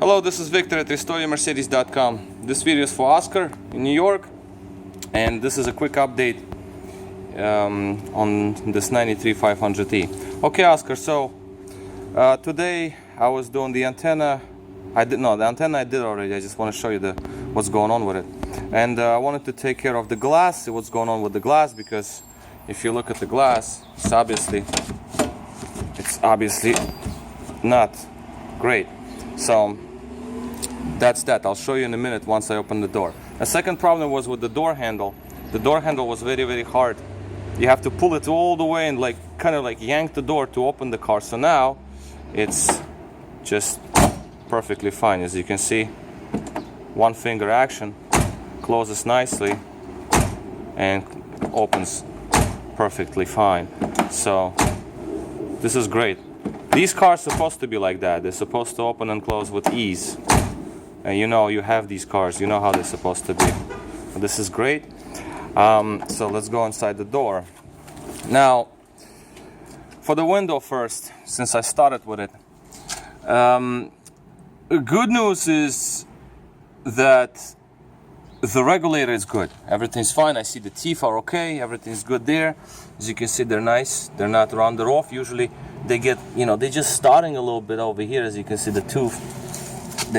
Hello, this is Victor at RestoreYourMercedes.com. This video is for Oscar in New York, and this is a quick update on this 93 500e. Okay, Oscar, so today I was doing the antenna. The antenna I did already. I just want to show you what's going on with it. And I wanted to take care of the glass, see what's going on with the glass, because if you look at the glass, it's obviously not great. So that's that. I'll show you in a minute once I open the door. The second problem was with the door handle. The door handle was very, very hard. You have to pull it all the way and kind of yank the door to open the car. So now it's just perfectly fine. As you can see, one finger action, closes nicely and opens perfectly fine. So this is great. These cars are supposed to be like that. They're supposed to open and close with ease. And you have these cars, you know how they're supposed to be. This is great. So let's go inside the door. Now, for the window first, since I started with it. Good news is that the regulator is good. Everything's fine. I see the teeth are okay. Everything's good there. As you can see, they're nice. They're not rounded off. Usually they get, they're just starting a little bit over here. As you can see, the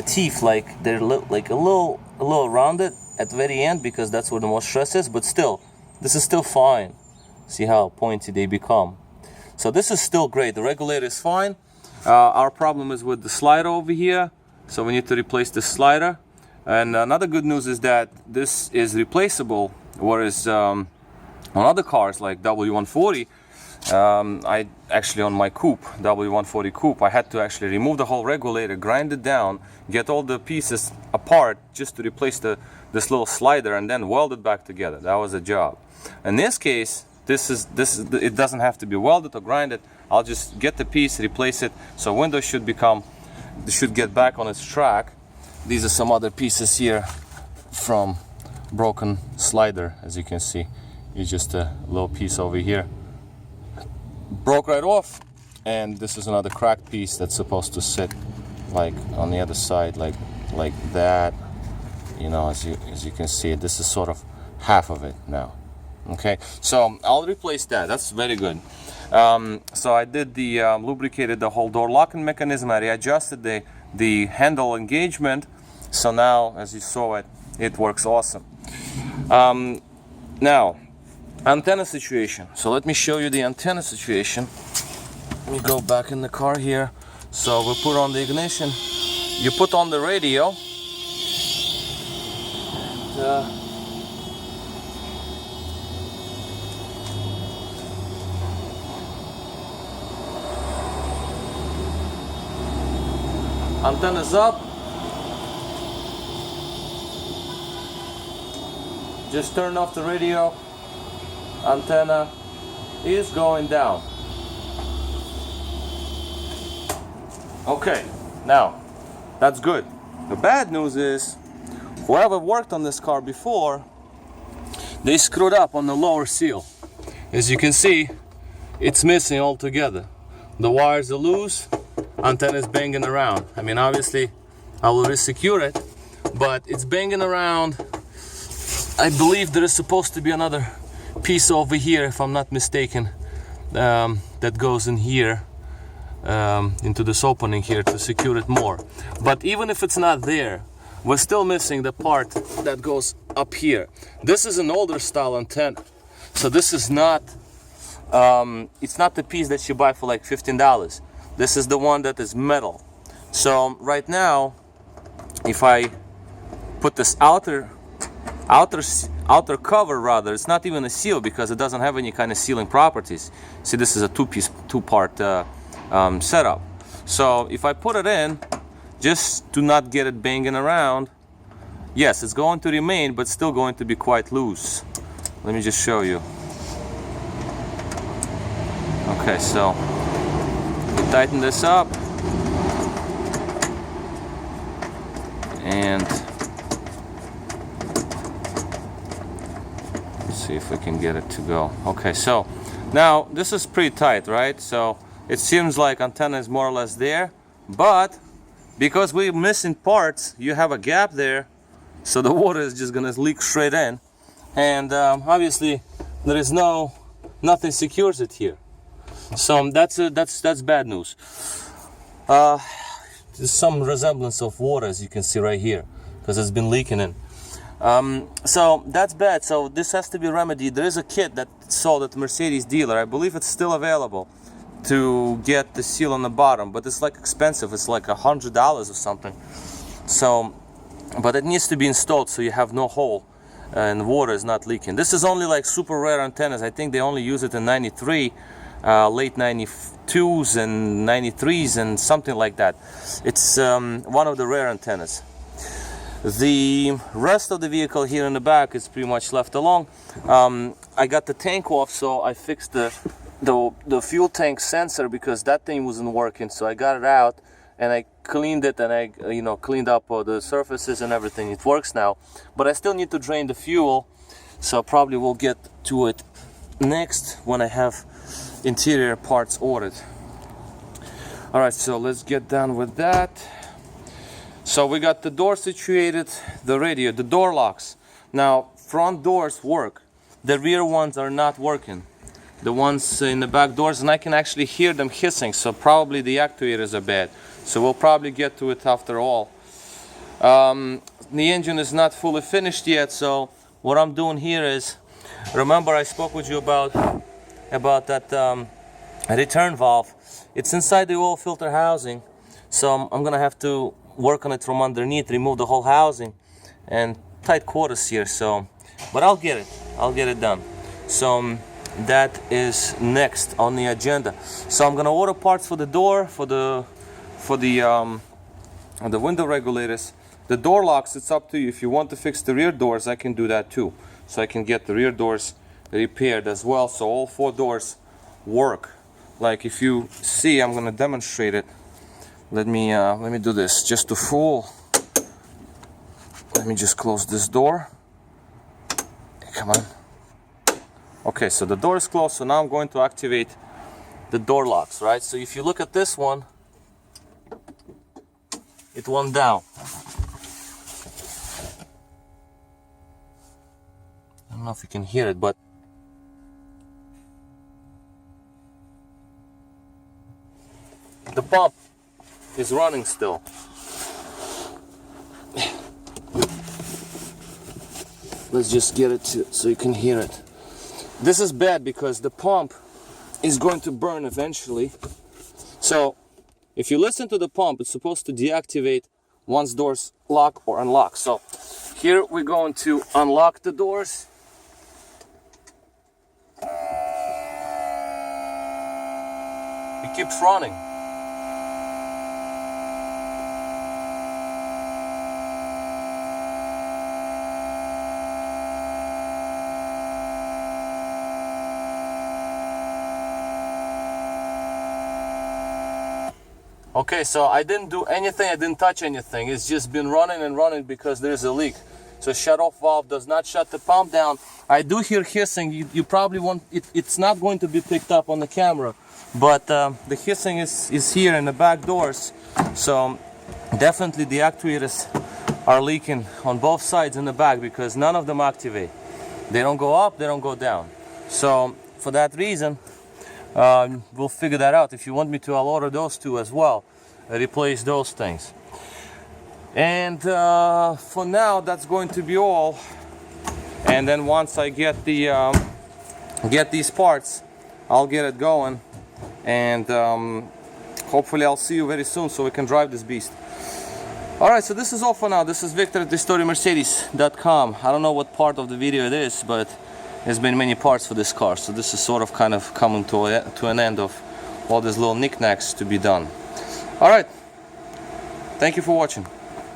teeth, they're a little rounded at the very end, because that's where the most stress is. But still, this is still fine. See how pointy they become. So this is still great. The regulator is fine. Our problem is with the slider over here. So we need to replace the slider. And another good news is that this is replaceable, whereas on other cars like W140, I actually, on my coupe, W140 coupe, I had to actually remove the whole regulator, grind it down, get all the pieces apart just to replace this little slider, and then weld it back together. That was a job. In this case, it doesn't have to be welded or grinded. I'll just get the piece, replace it, so window should get back on its track. These are some other pieces here from broken slider. As you can see, it's just a little piece over here, broke right off, and this is another cracked piece that's supposed to sit on the other side, like that. As you can see, this is sort of half of it now. Okay, so I'll replace that. That's very good. So I did lubricated the whole door locking mechanism. I readjusted the handle engagement. So now, as you saw it works awesome. Now, antenna situation. So let me show you the antenna situation. Let me go back in the car here. So we put on the ignition. You put on the radio. Antenna's up. Just turn off the radio. Antenna is going down. Okay, now that's good. The bad news is, whoever worked on this car before, they screwed up on the lower seal. As you can see, it's missing altogether. The wires are loose. Antenna is banging around. I mean, obviously I will resecure it, but it's banging around. I believe there is supposed to be another piece over here, if I'm not mistaken, that goes in here, into this opening here, to secure it more. But even if it's not there, we're still missing the part that goes up here. This is an older style antenna, so this is not it's not the piece that you buy for like $15. This is the one that is metal. So right now, if I put this outer cover, rather, it's not even a seal because it doesn't have any kind of sealing properties. See, this is a two-part setup. So if I put it in, just to not get it banging around, yes, it's going to remain, but still going to be quite loose. Let me just show you. Okay, so we tighten this up, and let's see if we can get it to go. Okay, so now this is pretty tight, right? So it seems like antenna is more or less there, but because we're missing parts, you have a gap there, so the water is just gonna leak straight in, and obviously there is nothing secures it here. So that's bad news. There's some resemblance of water, as you can see right here, because it's been leaking in. So that's bad. So this has to be remedied. There is a kit that sold at the Mercedes dealer. I believe it's still available to get the seal on the bottom, but it's like expensive. It's like $100 or something. So, but it needs to be installed so you have no hole and water is not leaking. This is only like super rare antennas. I think they only use it in 93, late 92s and 93s and something like that. It's one of the rare antennas. The rest of the vehicle here in the back is pretty much left alone. I got the tank off, so I fixed the fuel tank sensor because that thing wasn't working. So I got it out and I cleaned it, and I cleaned up all the surfaces and everything. It works now, but I still need to drain the fuel, so probably we'll get to it next when I have interior parts ordered. All right, so let's get done with that. So we got the door situated, the radio, the door locks. Now, front doors work. The rear ones are not working. The ones in the back doors, and I can actually hear them hissing, so probably the actuators are bad. So we'll probably get to it after all. The engine is not fully finished yet, so what I'm doing here is, remember I spoke with you about that return valve. It's inside the oil filter housing, so I'm gonna have to work on it from underneath, remove the whole housing, and tight quarters here. So, but I'll get it done. So that is next on the agenda. So I'm gonna order parts for the door, for the window regulators. The door locks, it's up to you. If you want to fix the rear doors, I can do that too. So I can get the rear doors repaired as well, so all 4 doors work. Like if you see, I'm gonna demonstrate it. Let me do this just to fool. Let me just close this door. Come on. Okay, so the door is closed, so now I'm going to activate the door locks, right? So if you look at this one, it went down. I don't know if you can hear it, but the pump is running still. Let's just get it so you can hear it. This is bad because the pump is going to burn eventually. So if you listen to the pump, it's supposed to deactivate once doors lock or unlock. So here we're going to unlock the doors. It keeps running. Okay, so I didn't do anything, I didn't touch anything. It's just been running and running because there's a leak. So shut-off valve does not shut the pump down. I do hear hissing. You probably won't, it's not going to be picked up on the camera, but the hissing is here in the back doors. So definitely the actuators are leaking on both sides in the back because none of them activate. They don't go up, they don't go down. So for that reason, we'll figure that out. If you want me to, I'll order those 2 as well, replace those things. And for now, that's going to be all. And then once I get these parts, I'll get it going, and hopefully I'll see you very soon so we can drive this beast. All right, so this is all for now. This is Victor at RestoreMercedes.com. I don't know what part of the video it is, but there's been many parts for this car, so this is sort of kind of coming to an end of all these little knickknacks to be done. All right, thank you for watching.